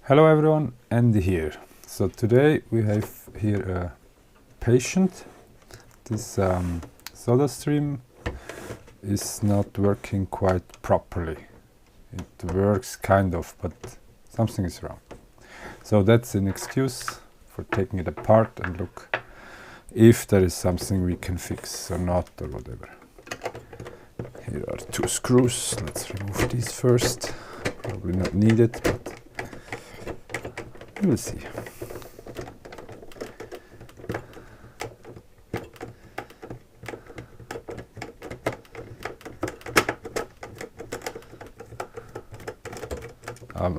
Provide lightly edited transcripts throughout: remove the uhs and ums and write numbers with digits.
Hello everyone, Andy here. So today we have here a patient. This soda stream is not working quite properly. It works kind of, but something is wrong. So that's an excuse for taking it apart and look if there is something we can fix or not or whatever. Here are two screws. Let's remove these first. Probably not needed, but we'll see.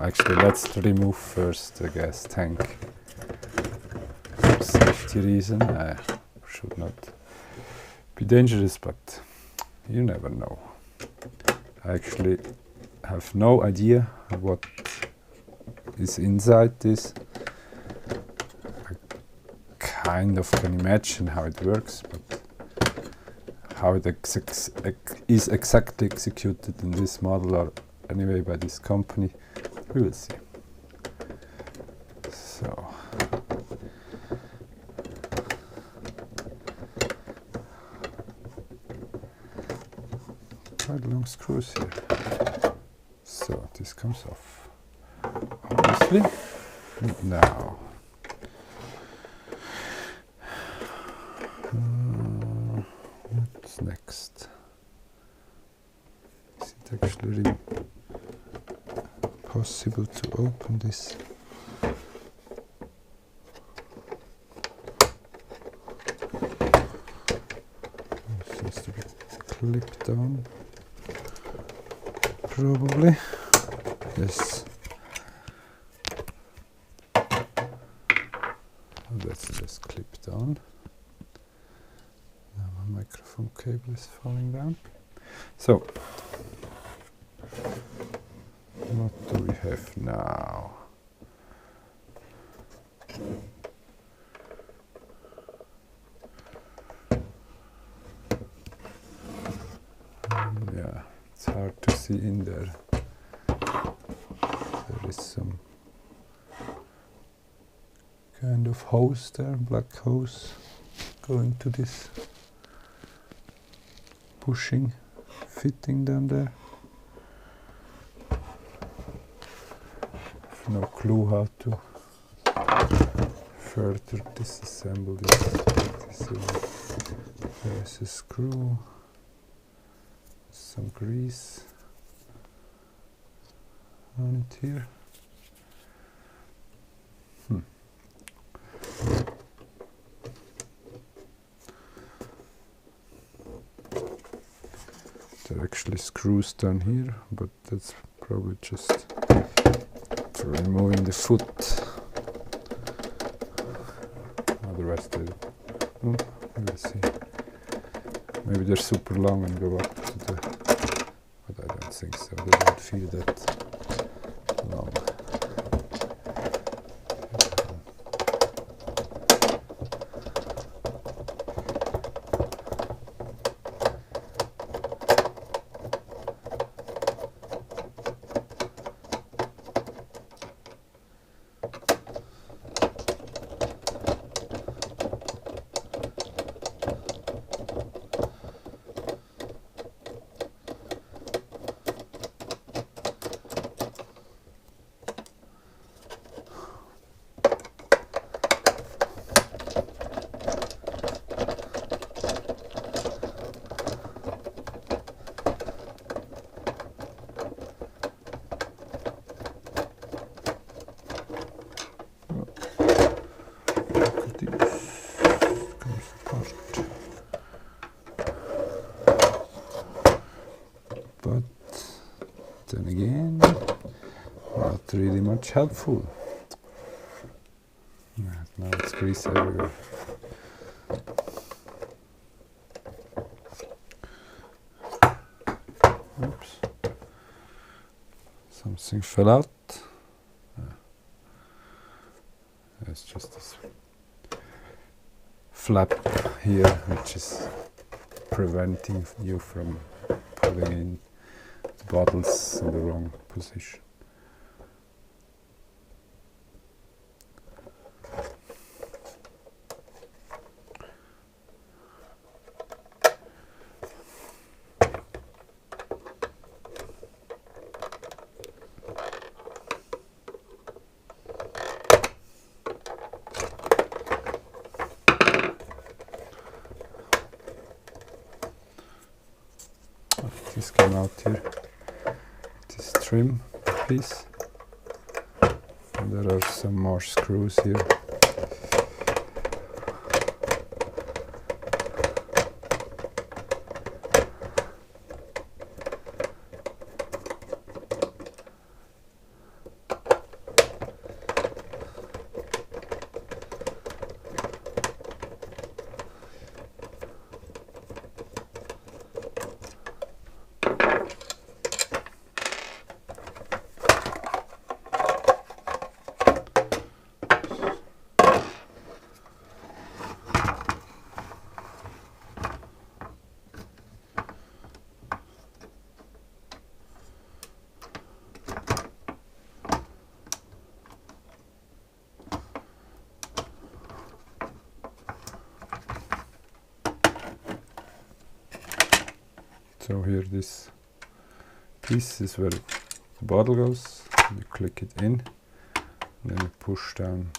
Actually, let's remove first the gas tank. For safety reason, I should not be dangerous, but you never know. I actually have no idea what is inside this. I kind of can imagine how it works, but how it is exactly executed in this model or anyway by this company, we will see. So quite long screws here. So this comes off, obviously. Now what's next? Is it actually really possible to open this? It seems to be clipped down. Probably. Yes. That's just clipped on. Now my microphone cable is falling down. So, what do we have now? Yeah, it's hard to see in there. There is some kind of hose there, black hose, going to this bushing fitting down there. I've no clue how to further disassemble this. There's a screw, some grease on it here. There are actually screws down here, but that's probably just for removing the foot. Otherwise, we'll see. Maybe they're super long and go up to the, but I don't think so. They don't feel that long. But then again, not really much helpful. Now it's grease everywhere. Oops. Something fell out. It's just this flap here, which is preventing you from putting in the bottles in the wrong position. trim piece. And there are some more screws here. So here this piece is where the bottle goes. You click it in, and then you push down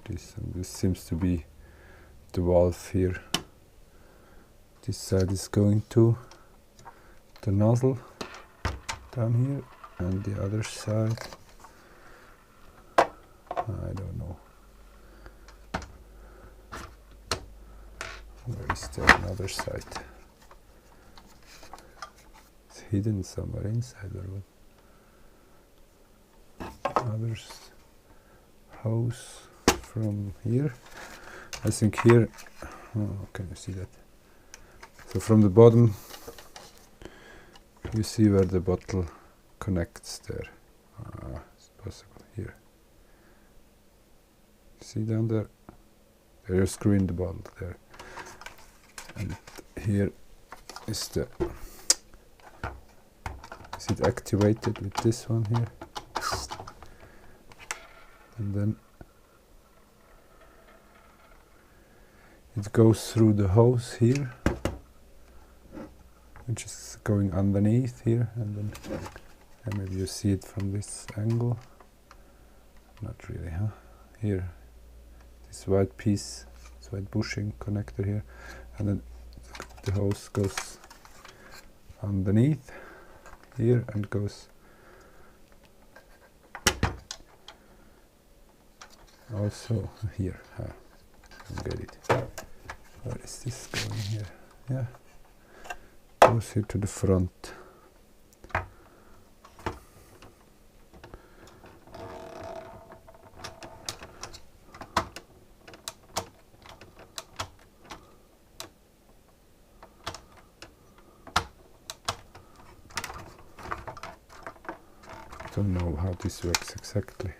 this, and this seems to be the valve here. This side is going to the nozzle down here, and the other side, I don't know. Where is the other side? Hidden somewhere inside or what? Others hose from here. I think here, oh, can you see that? So from the bottom you see where the bottle connects there. It's possible here. See down there? There you screw in the bottle there. And here is the, is it activated with this one here? And then it goes through the hose here, which is going underneath here, and then maybe you see it from this angle. Not really, huh? Here, this white piece, this white bushing connector here, and then the hose goes underneath here and goes also here. I get it. Where is this going here? Yeah, goes here to the front. I don't know how this works exactly.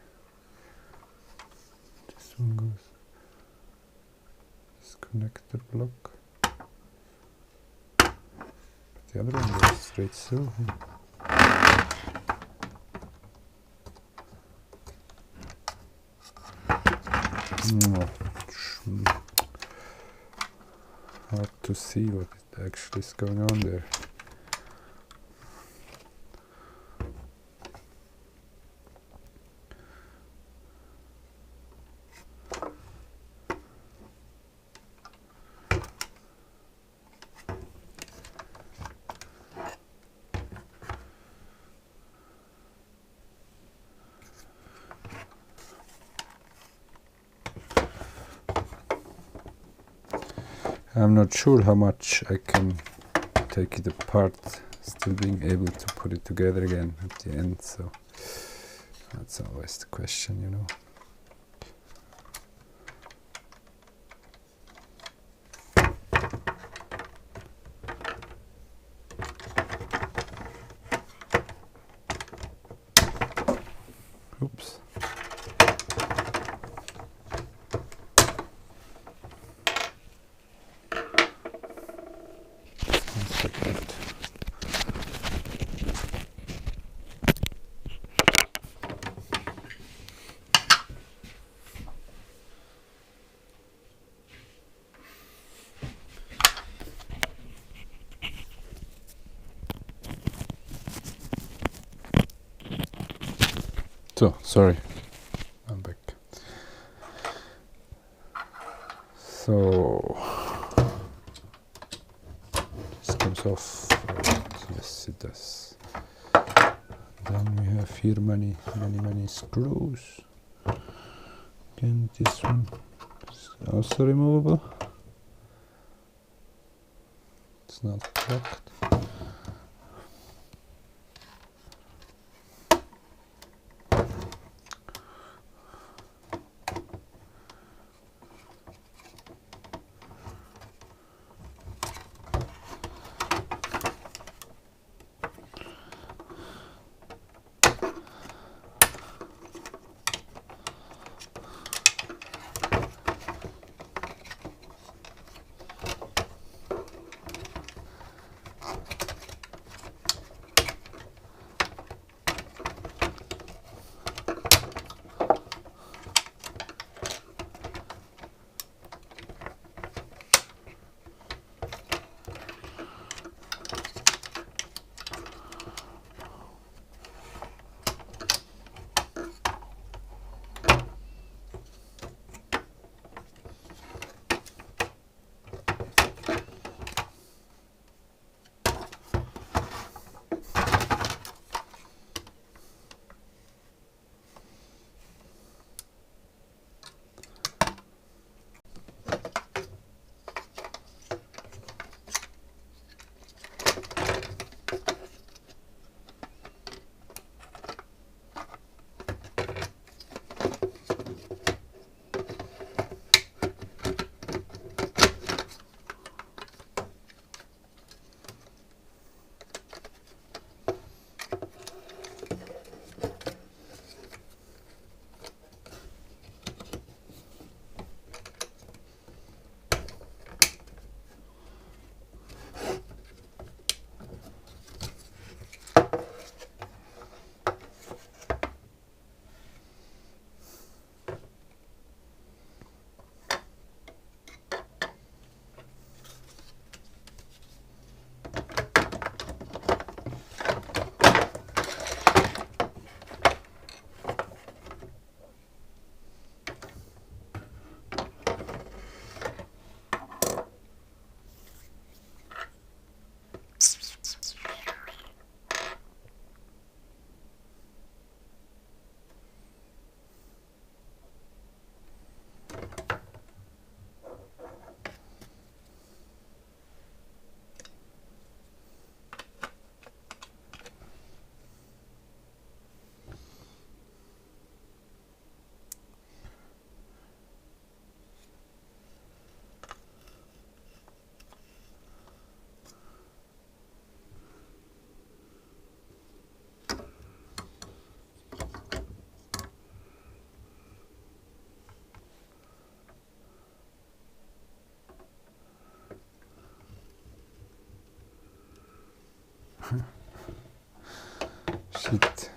This one goes, this connector block, but the other one goes straight through. Hard to see what actually is going on there. I'm not sure how much I can take it apart, still being able to put it together again at the end, so that's always the question, you know. Oops. So, sorry, I'm back. So, this comes off, yes it does. have here many screws. Again, this one is also removable. It's not cracked. Shit.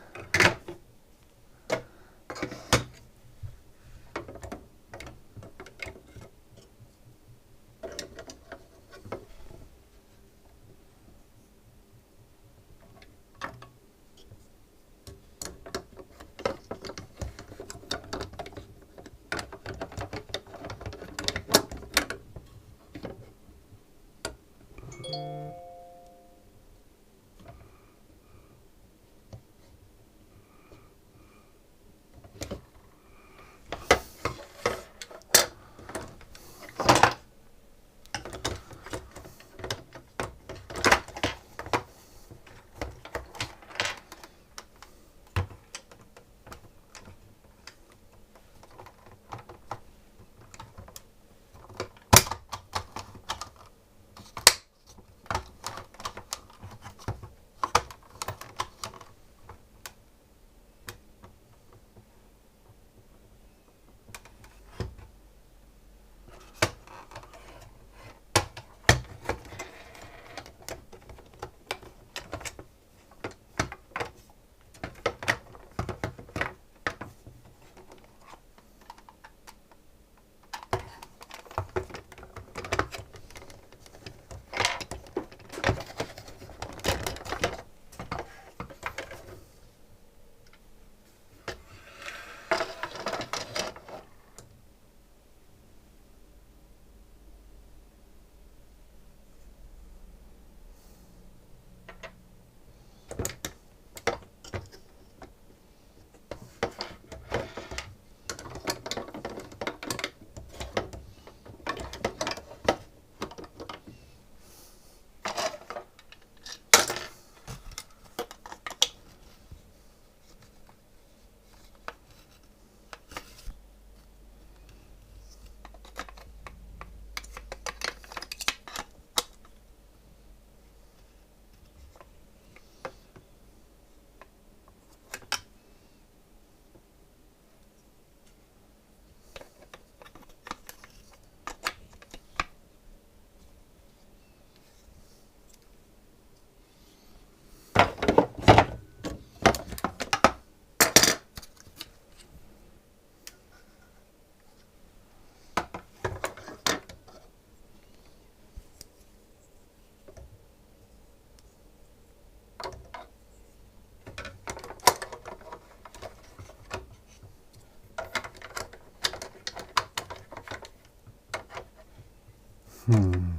Mhm.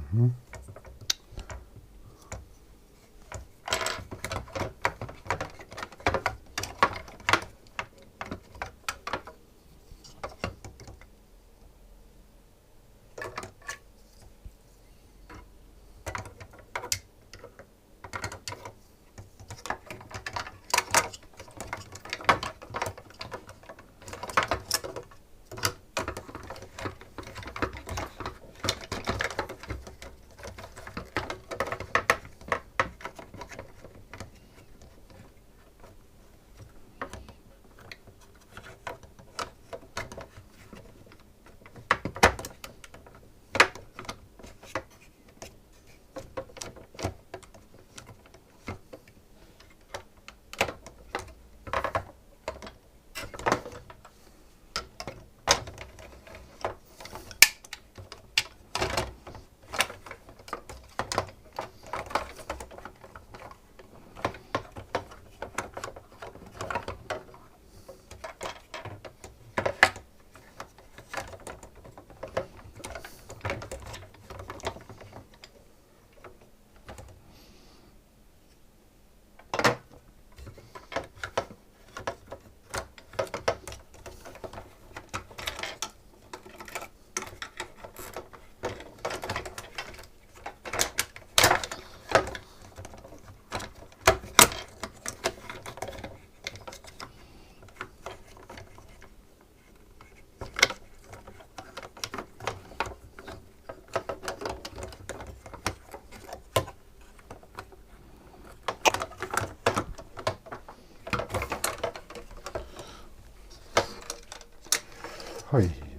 Hoi.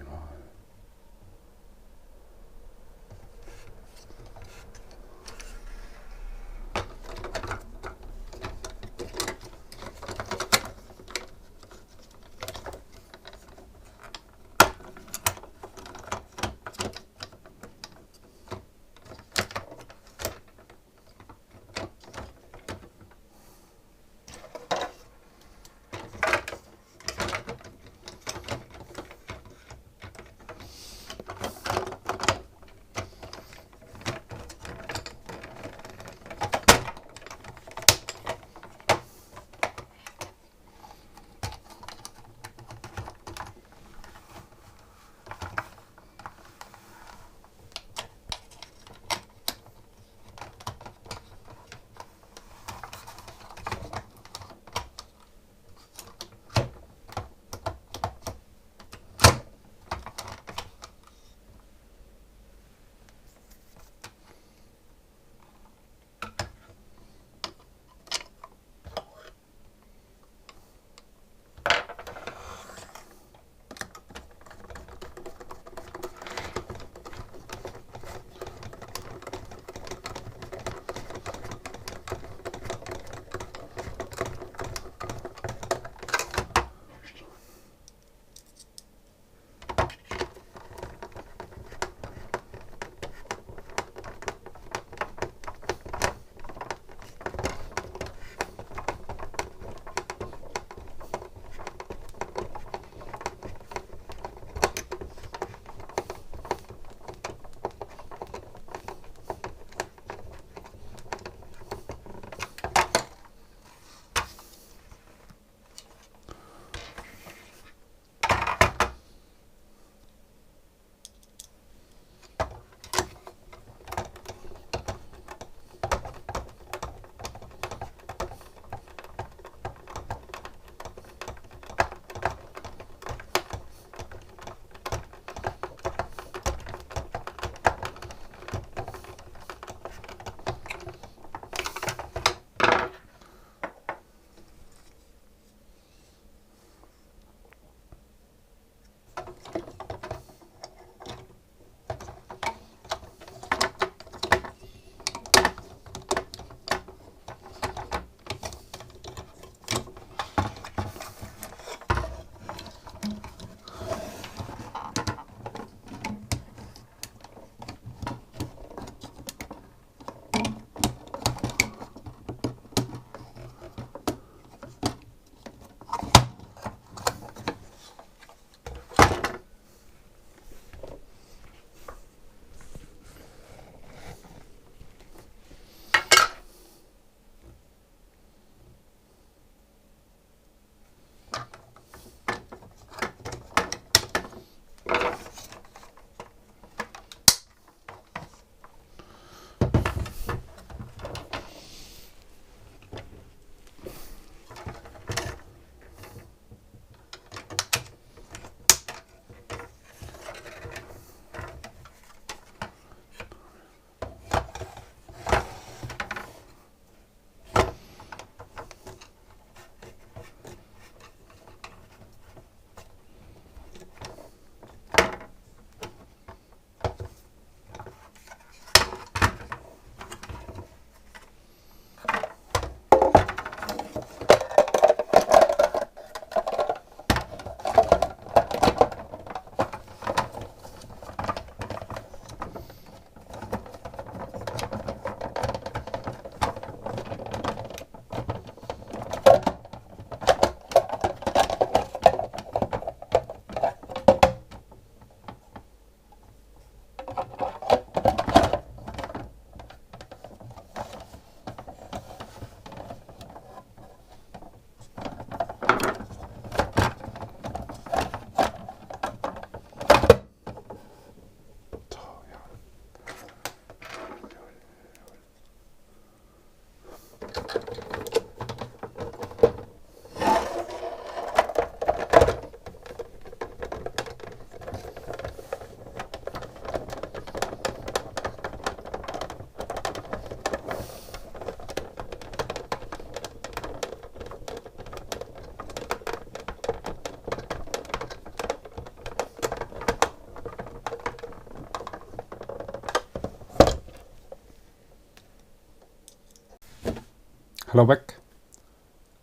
Hello back.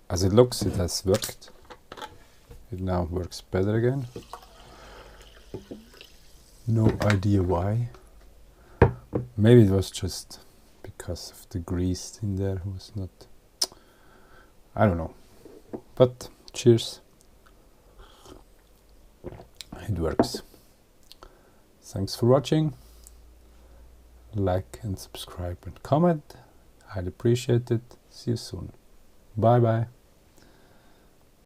As it looks, it has worked. It now works better again. No idea why. Maybe it was just because of the grease in there was not... I don't know. But cheers. It works. Thanks for watching. Like and subscribe and comment. I'd appreciate it. See you soon. Bye bye.